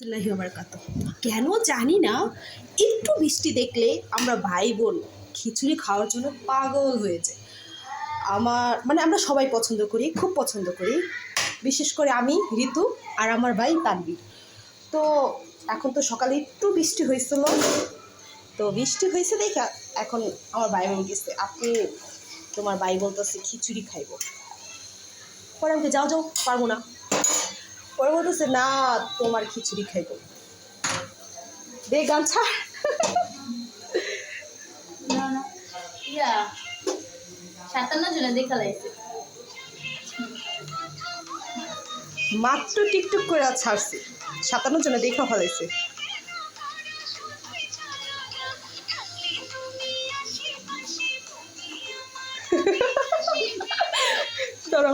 আল্লাহি ওয়াবারাকাতুহু। কেন জানি না, একটু বৃষ্টি দেখলে আমরা ভাই বোন খিচুড়ি খাওয়ার জন্য পাগল হয়ে যায়। আমরা সবাই পছন্দ করি, খুব পছন্দ করি। বিশেষ করে আমি, ঋতু আর আমার ভাই তানভীর। তো এখন তো সকালে একটু বৃষ্টি হয়েছিল, তো বৃষ্টি হয়েছে দেখা এখন আমার ভাই বোন গেছে, আপনি তোমার ভাই বলতেছে খিচুড়ি খাইব। পরে আমাকে যাও যাও, পারবো না। পরে বলতেছে না, তোমার খিচুড়ি খাইব। দে গামছা। ইয়া 57 জনে দেখা লাইছে। মাত্র টিকটক করে ছাড়ছে, 57 জনে দেখা ফেলাইছে। ধরো